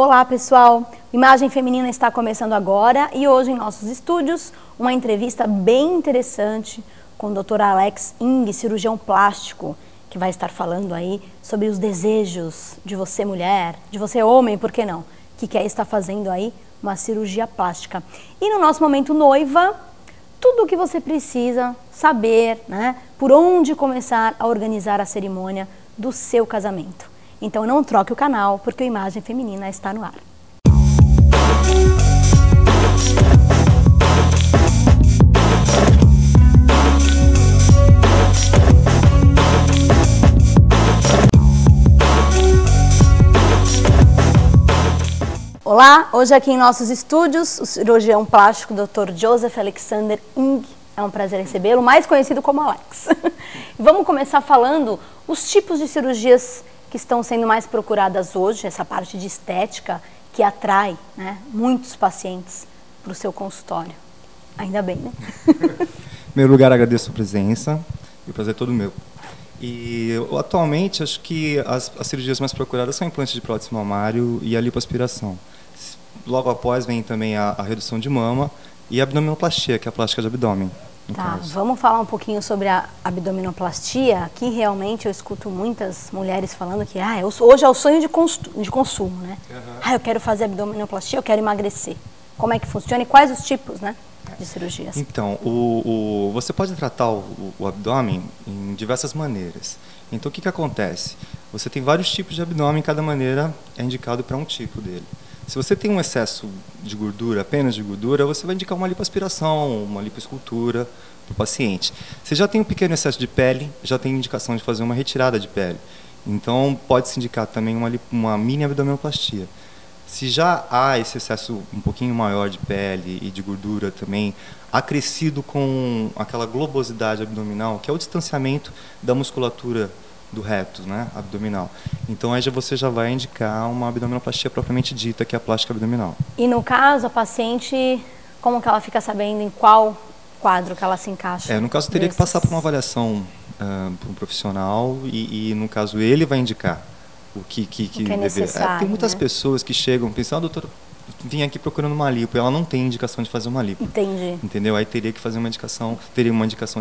Olá pessoal, Imagem Feminina está começando agora e hoje em nossos estúdios uma entrevista bem interessante com o Dr. Alex Ing, cirurgião plástico, que vai estar falando aí sobre os desejos de você mulher, de você homem, por que não, que quer estar fazendo aí uma cirurgia plástica. E no nosso momento noiva, tudo o que você precisa saber, né, por onde começar a organizar a cerimônia do seu casamento. Então não troque o canal, porque o Imagem Feminina está no ar. Olá, hoje aqui em nossos estúdios, o cirurgião plástico Dr. Joseph Alexander Ing. É um prazer recebê-lo, mais conhecido como Alex. Vamos começar falando os tipos de cirurgias que estão sendo mais procuradas hoje, essa parte de estética que atrai, né, muitos pacientes para o seu consultório. Ainda bem, né? Em primeiro lugar, agradeço a presença, e o prazer é todo meu. E atualmente, acho que as cirurgias mais procuradas são implantes de prótese mamário e a lipoaspiração. Logo após vem também a redução de mama e a abdominoplastia, que é a plástica de abdômen. Tá, vamos falar um pouquinho sobre a abdominoplastia. Aqui realmente eu escuto muitas mulheres falando que hoje é o sonho de consumo, né? Uhum. Eu quero fazer abdominoplastia, eu quero emagrecer. Como é que funciona e quais os tipos, né, de cirurgias? Então, você pode tratar o abdômen em diversas maneiras. Então, o que acontece? Você tem vários tipos de abdômen, cada maneira é indicado para um tipo dele. Se você tem um excesso de gordura, apenas de gordura, você vai indicar uma lipoaspiração, uma lipoescultura para o paciente. Se já tem um pequeno excesso de pele, já tem indicação de fazer uma retirada de pele. Então, pode-se indicar também uma mini abdominoplastia. Se já há esse excesso um pouquinho maior de pele e de gordura também, acrescido com aquela globosidade abdominal, que é o distanciamento da musculatura do reto, né, abdominal. Então aí você já vai indicar uma abdominoplastia propriamente dita, que é a plástica abdominal. E no caso, a paciente, como que ela fica sabendo em qual quadro que ela se encaixa? No caso, teria que passar por uma avaliação por um profissional e no caso, ele vai indicar o que é necessário. Tem muitas pessoas que chegam pensando, doutor, vim aqui procurando uma lipo, e ela não tem indicação de fazer uma lipo. Entendi. Entendeu? Aí teria que fazer uma indicação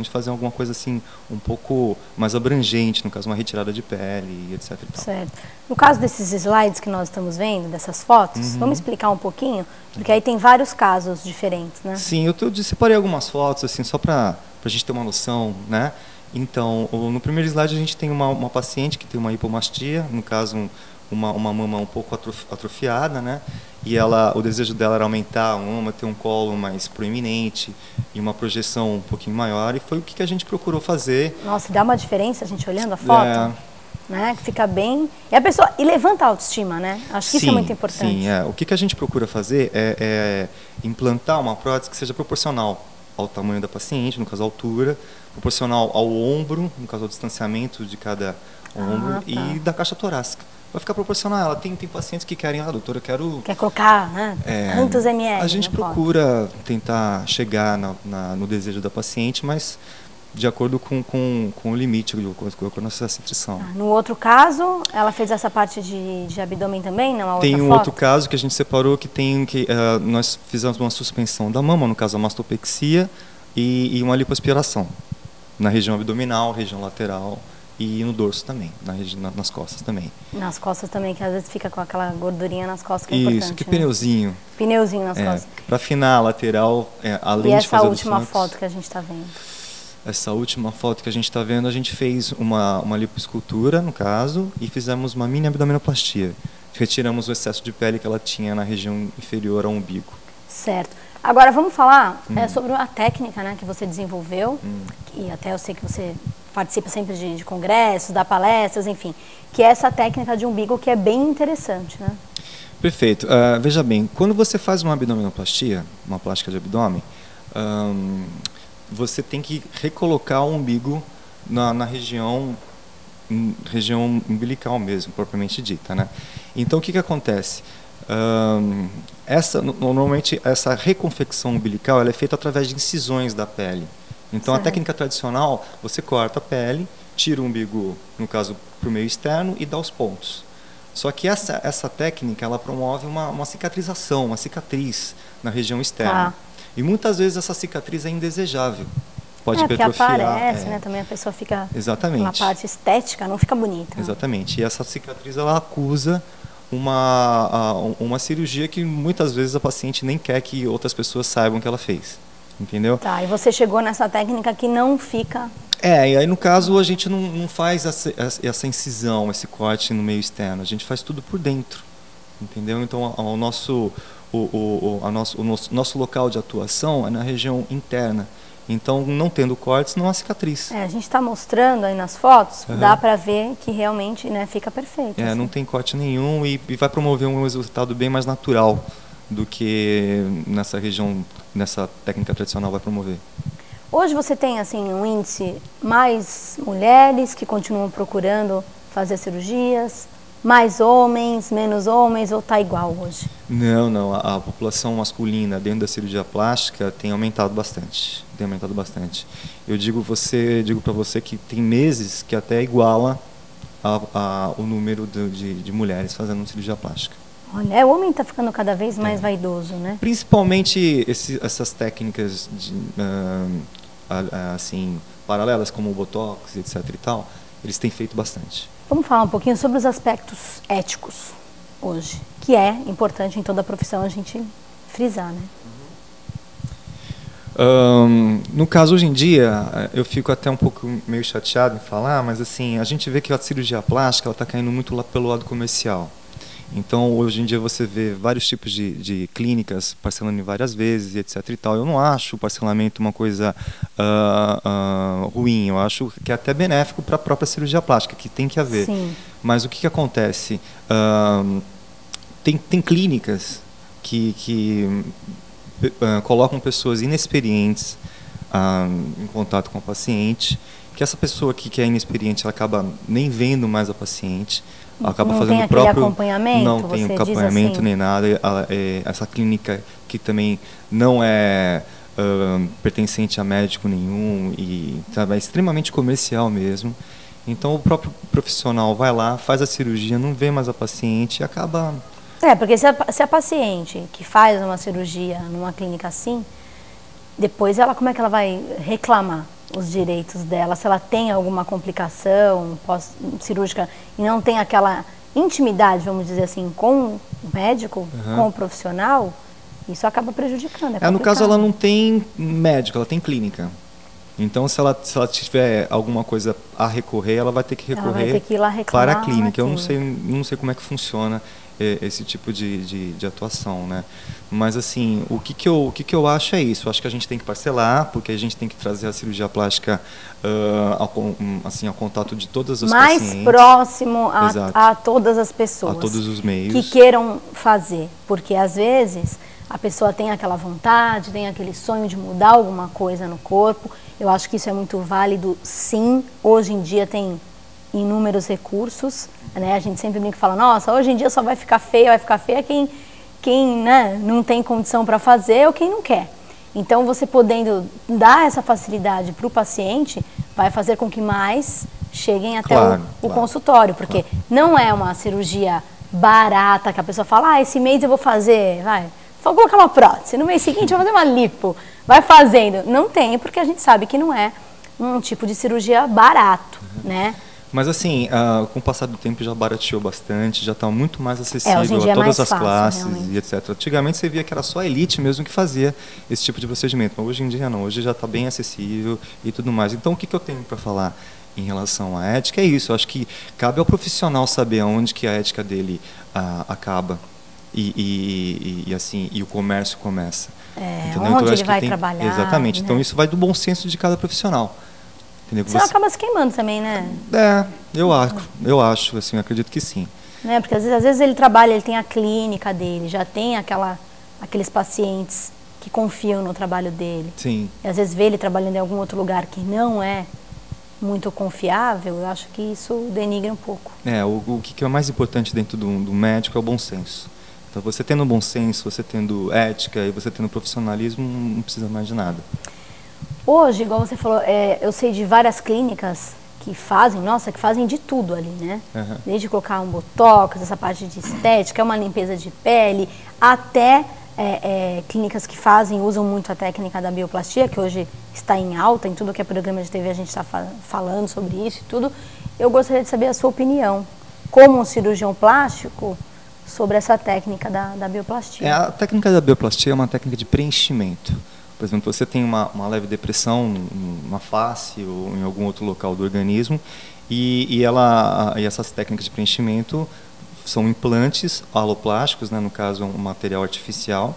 de fazer alguma coisa assim, um pouco mais abrangente, no caso, uma retirada de pele, etc. E tal. Certo. No caso desses slides que nós estamos vendo, dessas fotos, vamos explicar um pouquinho? Porque aí tem vários casos diferentes, né? Sim, eu separei algumas fotos, assim, só para a gente ter uma noção, né? Então, no primeiro slide a gente tem uma paciente que tem uma hipomastia, no caso, uma mama um pouco atrofiada, né? E o desejo dela era aumentar a mama, ter um colo mais proeminente e uma projeção um pouquinho maior, e foi o que a gente procurou fazer. Nossa, dá uma diferença a gente olhando a foto? Né? Que fica bem. E levanta a autoestima, né? Acho que isso é muito importante. Sim, o que a gente procura fazer é implantar uma prótese que seja proporcional ao tamanho da paciente, no caso a altura, proporcional ao ombro, no caso ao distanciamento de cada ombro, e da caixa torácica. Vai ficar proporcional. Ela tem pacientes que querem, doutora, eu quero... Quer colocar, né? Quantos ml? A gente procura tentar chegar no desejo da paciente, mas de acordo com o limite, com a nossa restrição. No outro caso, ela fez essa parte de abdômen também, não? A tem outra outro caso que a gente separou, que nós fizemos uma suspensão da mama, no caso a mastopexia, e uma lipoaspiração na região abdominal, região lateral, e no dorso também, nas costas também. Nas costas também, que às vezes fica com aquela gordurinha nas costas, que é importante. Isso, que pneuzinho. Pneuzinho nas costas. Para afinar a lateral, além de fazer... E essa última foto que a gente está vendo? Essa última foto que a gente está vendo, a gente fez uma lipoescultura, no caso, e fizemos uma mini abdominoplastia. Retiramos o excesso de pele que ela tinha na região inferior ao umbigo. Certo. Agora vamos falar sobre a técnica, né, que você desenvolveu, e até eu sei que você participa sempre de congressos, dá palestras, enfim, que é essa técnica de umbigo que é bem interessante, né? Perfeito. Veja bem, quando você faz uma abdominoplastia, uma plástica de abdômen, você tem que recolocar o umbigo na região umbilical mesmo, propriamente dita, né? Então, o que acontece? Normalmente, essa reconfecção umbilical ela é feita através de incisões da pele. Então, certo. A técnica tradicional, você corta a pele, tira o umbigo, no caso, para o meio externo e dá os pontos. Só que essa técnica, ela promove uma cicatrização, uma cicatriz na região externa. E muitas vezes essa cicatriz é indesejável. Pode hipertrofiar. Porque aparece, né? Também a pessoa fica... Exatamente. Uma parte estética, não fica bonita. Exatamente. E essa cicatriz, ela acusa uma cirurgia que muitas vezes a paciente nem quer que outras pessoas saibam que ela fez. Entendeu? Tá, e você chegou nessa técnica que não fica... E aí no caso a gente não faz essa incisão, esse corte no meio externo, a gente faz tudo por dentro, entendeu? Então o nosso local de atuação é na região interna, então não tendo cortes não há cicatriz. A gente está mostrando aí nas fotos, dá para ver que realmente, né, fica perfeito. Assim. Não tem corte nenhum e vai promover um resultado bem mais natural do que nessa técnica tradicional vai promover. Hoje você tem assim um índice mais mulheres que continuam procurando fazer cirurgias, mais homens, menos homens, ou está igual hoje? Não. A população masculina dentro da cirurgia plástica tem aumentado bastante. Eu digo para você que tem meses que até iguala o número de mulheres fazendo cirurgia plástica. Olha, o homem está ficando cada vez mais vaidoso, né? Principalmente essas técnicas assim, paralelas, como o Botox, etc. e tal, eles têm feito bastante. Vamos falar um pouquinho sobre os aspectos éticos hoje, que é importante em toda a profissão a gente frisar, né? No caso, hoje em dia, eu fico até um pouco meio chateado em falar, mas assim, a gente vê que a cirurgia plástica está caindo muito lá pelo lado comercial. Então, hoje em dia você vê vários tipos de clínicas parcelando em várias vezes, etc. e tal. Eu não acho o parcelamento uma coisa ruim, eu acho que é até benéfico para a própria cirurgia plástica, que tem que haver. Sim. Mas o que acontece? Tem clínicas que colocam pessoas inexperientes em contato com o paciente, que essa pessoa que é inexperiente, ela acaba nem vendo mais a paciente, acaba não fazendo tem o próprio acompanhamento, não tem acompanhamento assim? Nem nada. Essa clínica que também não é pertencente a médico nenhum e sabe, é extremamente comercial mesmo. Então o próprio profissional vai lá, faz a cirurgia, não vê mais a paciente e acaba... Porque se a paciente que faz uma cirurgia numa clínica assim, depois como é que ela vai reclamar os direitos dela, se ela tem alguma complicação pós-cirúrgica e não tem aquela intimidade, vamos dizer assim, com o médico, com o profissional, isso acaba prejudicando. No caso, ela não tem médico, ela tem clínica. Então, se ela tiver alguma coisa a recorrer, ela vai ter que recorrer para a clínica. Eu não sei como é que funciona esse tipo de atuação, né? Mas assim, o que eu acho é isso. Eu acho que a gente tem que parcelar, porque a gente tem que trazer a cirurgia plástica ao contato de todas as pacientes. Mais próximo a todas as pessoas. A todos os meios. Que queiram fazer. Porque às vezes a pessoa tem aquela vontade, tem aquele sonho de mudar alguma coisa no corpo. Eu acho que isso é muito válido, sim. Hoje em dia tem inúmeros recursos, né? A gente sempre brinca e fala, nossa, hoje em dia só vai ficar feia quem né, não tem condição para fazer ou quem não quer. Então, você podendo dar essa facilidade para o paciente, vai fazer com que mais cheguem até o consultório, porque não é uma cirurgia barata que a pessoa fala, esse mês eu vou fazer, só colocar uma prótese, no mês seguinte eu vou fazer uma lipo, vai fazendo. Não tem, porque a gente sabe que não é um tipo de cirurgia barato, né? Mas assim, com o passar do tempo já barateou bastante, já está muito mais acessível a todas as fácil, classes realmente. E etc. Antigamente você via que era só a elite mesmo que fazia esse tipo de procedimento, mas hoje em dia não, hoje já está bem acessível e tudo mais. Então o que eu tenho para falar em relação à ética é isso, eu acho que cabe ao profissional saber aonde que a ética dele acaba e o comércio começa. Onde então, ele vai trabalhar. Exatamente, né? Então isso vai do bom senso de cada profissional. Você acaba se queimando também, né? Eu acho, assim, eu acredito que sim. Né? Porque às vezes ele trabalha, ele tem a clínica dele, já tem aqueles pacientes que confiam no trabalho dele. Sim. E às vezes vê ele trabalhando em algum outro lugar que não é muito confiável, eu acho que isso denigra um pouco. O que é mais importante dentro do médico é o bom senso. Então, você tendo bom senso, você tendo ética e você tendo profissionalismo, não precisa mais de nada. Hoje, igual você falou, eu sei de várias clínicas que fazem, nossa, que fazem de tudo ali, né? Uhum. Desde colocar um botox, essa parte de estética, uma limpeza de pele, até clínicas que usam muito a técnica da bioplastia, que hoje está em alta, em tudo que é programa de TV a gente está falando sobre isso e tudo. Eu gostaria de saber a sua opinião, como um cirurgião plástico, sobre essa técnica da bioplastia. A técnica da bioplastia é uma técnica de preenchimento. Por exemplo, você tem uma leve depressão na face ou em algum outro local do organismo e essas técnicas de preenchimento são implantes aloplásticos, né, no caso um material artificial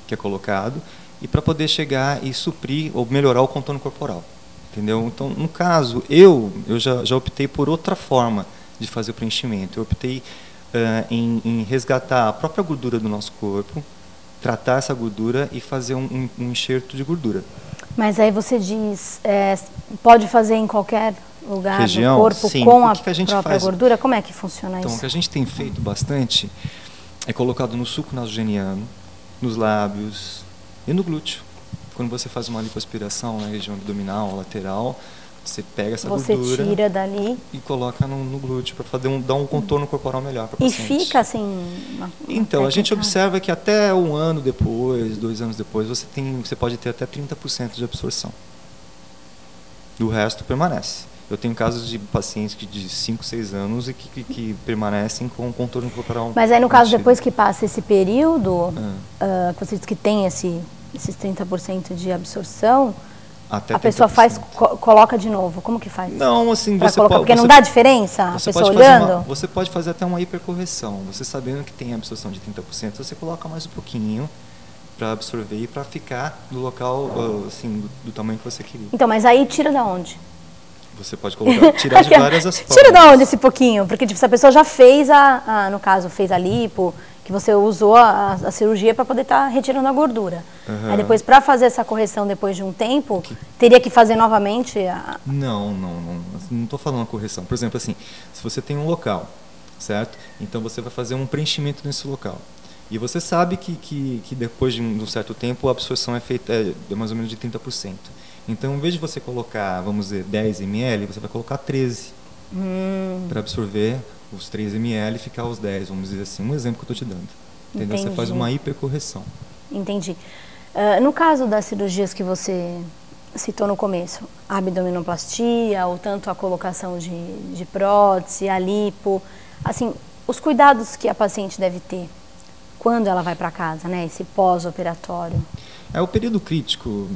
que é colocado, e para poder chegar e suprir ou melhorar o contorno corporal. Entendeu? Então, no caso, eu já optei por outra forma de fazer o preenchimento. Eu optei em resgatar a própria gordura do nosso corpo, tratar essa gordura e fazer um enxerto de gordura. Mas aí você diz, pode fazer em qualquer lugar região, do corpo, sim. com a gente própria faz? gordura? Como é que funciona Então, isso? o que a gente tem feito bastante é colocado no suco nasogeniano, nos lábios e no glúteo. Quando você faz uma lipoaspiração na região abdominal, lateral, você pega essa gordura, você tira dali e coloca no glúteo para dar um contorno corporal melhor para o e paciente. fica assim Então, a gente observa que até 1 ano depois, 2 anos depois, você pode ter até 30% de absorção. O resto permanece. Eu tenho casos de pacientes de 5, 6 anos e que permanecem com contorno corporal. Mas aí, no caso, mantido. depois que passa esse período, que você diz que tem esses 30% de absorção, até a pessoa 30%. coloca de novo. Como que faz? Não, assim, pra você colocar, pode... porque não dá diferença a pessoa olhando? Você pode fazer até uma hipercorreção. Você sabendo que tem absorção de 30%, você coloca mais um pouquinho para absorver e para ficar no local, assim, do tamanho que você queria. Então, mas aí tira da onde? Você pode tirar de várias as formas. Tira da onde esse pouquinho? Porque tipo, se a pessoa já fez no caso, fez a lipo, que você usou a cirurgia para poder estar retirando a gordura. Uhum. Aí depois, para fazer essa correção depois de um tempo, teria que fazer novamente Não estou falando a correção. Por exemplo, assim, se você tem um local, certo? Então você vai fazer um preenchimento nesse local. E você sabe que depois de um certo tempo a absorção é feita mais ou menos de 30%. Então, em vez de você colocar, vamos dizer, 10 ml, você vai colocar 13 para absorver os 3 ml e ficar os 10, vamos dizer assim. Um exemplo que eu estou te dando. Entendeu? Você faz uma hipercorreção. Entendi. No caso das cirurgias que você citou no começo, a abdominoplastia, ou tanto a colocação de prótese, a lipo, assim, os cuidados que a paciente deve ter quando ela vai para casa, né? Esse pós-operatório. O período crítico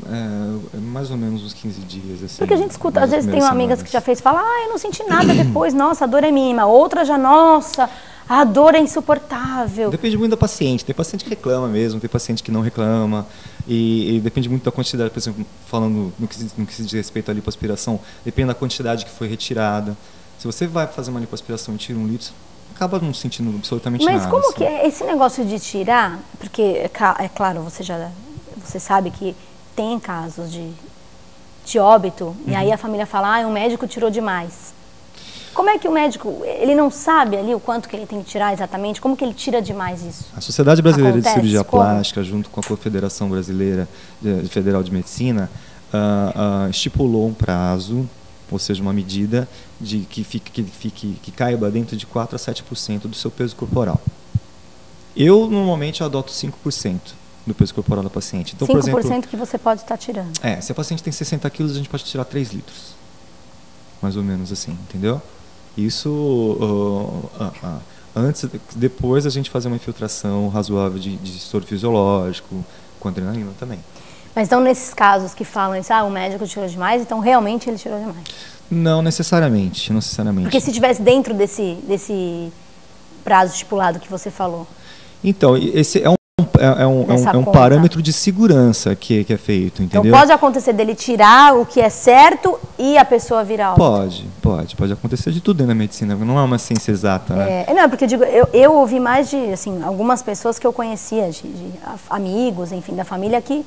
é mais ou menos uns 15 dias. Assim, porque a gente escuta, às vezes tem amigas que já fez, fala, eu não senti nada depois, nossa, a dor é mínima. Outra já, nossa, a dor é insuportável. Depende muito da paciente. Tem paciente que reclama mesmo, tem paciente que não reclama. E depende muito da quantidade, por exemplo, falando no que se diz respeito à lipoaspiração, depende da quantidade que foi retirada. Se você vai fazer uma lipoaspiração e tira 1 litro, acaba não sentindo absolutamente nada. Mas como que é esse negócio de tirar? Porque, é claro, você sabe que tem casos de óbito, e aí a família fala, o médico tirou demais. Como é que o médico, ele não sabe ali o quanto que ele tem que tirar exatamente? Como que ele tira demais isso? A Sociedade Brasileira Acontece? de Cirurgia Como? Plástica, junto com a Confederação Brasileira Federal de Medicina, estipulou um prazo, ou seja, uma medida que caiba dentro de 4 a 7% do seu peso corporal. Eu, normalmente, adoto 5% do peso corporal da paciente. Então, 5% por exemplo, que você pode estar tirando. se a paciente tem 60 quilos, a gente pode tirar 3 litros. Mais ou menos assim, entendeu? Isso, depois a gente fazer uma infiltração razoável de soro fisiológico, com adrenalina também. Mas então, nesses casos que falam isso, o médico tirou demais, então realmente ele tirou demais? Não necessariamente, Porque se estivesse dentro desse prazo estipulado que você falou. Então, esse é um parâmetro de segurança que é feito, entendeu? Então pode acontecer dele tirar o que é certo e a pessoa virar óbito? Pode acontecer de tudo dentro da medicina, não é uma ciência exata, né? Não, porque eu digo, eu ouvi mais de, assim, algumas pessoas que eu conhecia, de amigos, enfim, da família que...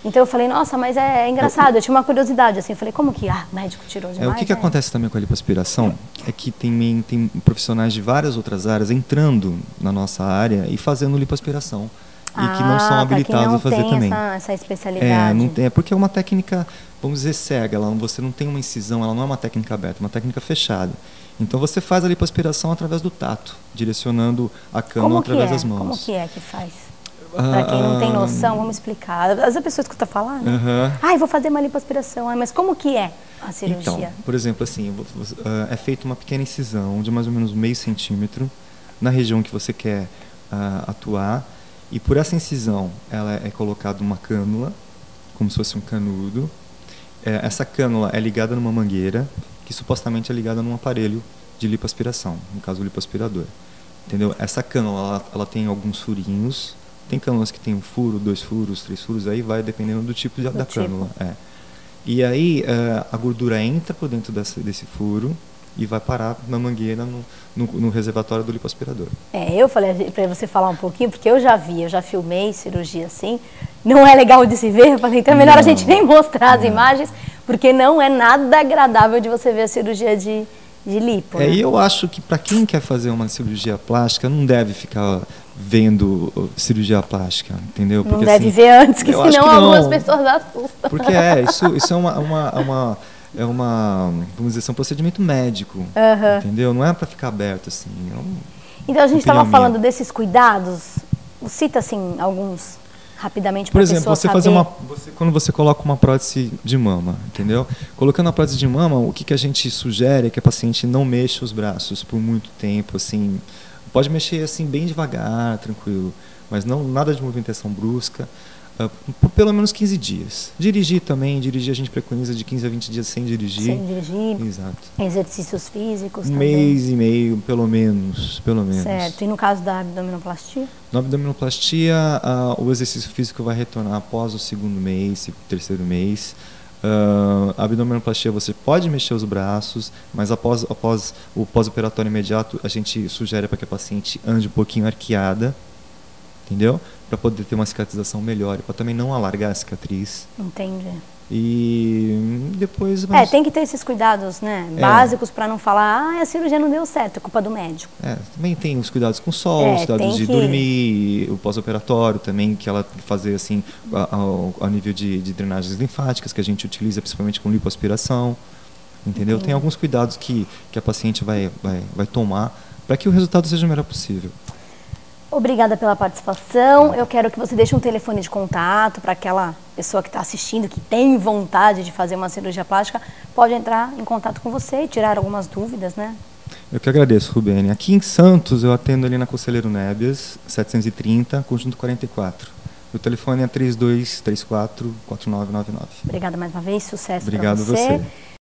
Então eu falei, nossa, mas é engraçado, eu tinha uma curiosidade, assim, eu falei, como que, médico tirou demais? O que acontece também com a lipoaspiração é que tem profissionais de várias outras áreas entrando na nossa área e fazendo lipoaspiração. e que não são habilitados a fazer também. Essa especialidade. Não tem, porque é uma técnica, vamos dizer, cega. Você não tem uma incisão, ela não é uma técnica aberta, é uma técnica fechada. Então você faz a lipoaspiração através do tato, direcionando a cânula através das mãos. Como que é que faz? Para quem não tem noção, vamos explicar. As pessoas que estão falando, vou fazer uma lipoaspiração, mas como que é a cirurgia? Então, por exemplo, assim, é feita uma pequena incisão de mais ou menos meio centímetro na região que você quer atuar, e por essa incisão ela é colocada uma cânula, como se fosse um canudo. Essa cânula é ligada numa mangueira, que supostamente é ligada num aparelho de lipoaspiração, no caso o lipoaspirador. Entendeu? Essa cânula ela tem alguns furinhos. Tem cânulas que tem um furo, 2 furos, 3 furos, aí vai dependendo do tipo da cânula. E aí a gordura entra por dentro desse furo e vai parar na mangueira no reservatório do lipoaspirador. Eu falei para você falar um pouquinho, porque eu já filmei cirurgia assim, não é legal de se ver, eu falei, então é melhor a gente nem mostrar as imagens, porque não é nada agradável de você ver a cirurgia de lipo. E eu acho que para quem quer fazer uma cirurgia plástica, não deve ficar vendo cirurgia plástica, entendeu? Porque, não deve ver antes, que senão algumas pessoas assustam. Porque isso é vamos dizer, é um procedimento médico, entendeu? Não é para ficar aberto assim. Então a gente estava falando desses cuidados, cita assim alguns rapidamente para a pessoa saber. Por exemplo, quando você coloca uma prótese de mama, entendeu? Colocando a prótese de mama, o que a gente sugere é que a paciente não mexa os braços por muito tempo, assim. Pode mexer assim bem devagar, tranquilo, mas nada de movimentação brusca, por pelo menos 15 dias. Dirigir a gente preconiza de 15 a 20 dias sem dirigir. Sem dirigir. Exato. Exercícios físicos também. Mês e meio, pelo menos. Certo. E no caso da abdominoplastia? Na abdominoplastia, o exercício físico vai retornar após o segundo mês, terceiro mês. A abdominoplastia você pode mexer os braços, mas após o pós-operatório imediato a gente sugere para que a paciente ande um pouquinho arqueada, entendeu? Para poder ter uma cicatrização melhor e para também não alargar a cicatriz. Entendi. E depois... tem que ter esses cuidados, né? Básicos para não falar, a cirurgia não deu certo, é culpa do médico. Também tem os cuidados com sol, os cuidados de dormir, o pós-operatório também, que ela fazer assim, ao nível de drenagens linfáticas, que a gente utiliza principalmente com lipoaspiração, entendeu? Tem alguns cuidados que a paciente vai tomar para que o resultado seja o melhor possível. Obrigada pela participação. Eu quero que você deixe um telefone de contato para aquela pessoa que está assistindo, que tem vontade de fazer uma cirurgia plástica, pode entrar em contato com você e tirar algumas dúvidas, né? Eu que agradeço, Rubene. Aqui em Santos, eu atendo ali na Conselheiro Nébias, 730, conjunto 44. O telefone é 3234-4999. Obrigada mais uma vez, sucesso para você. Obrigado a você.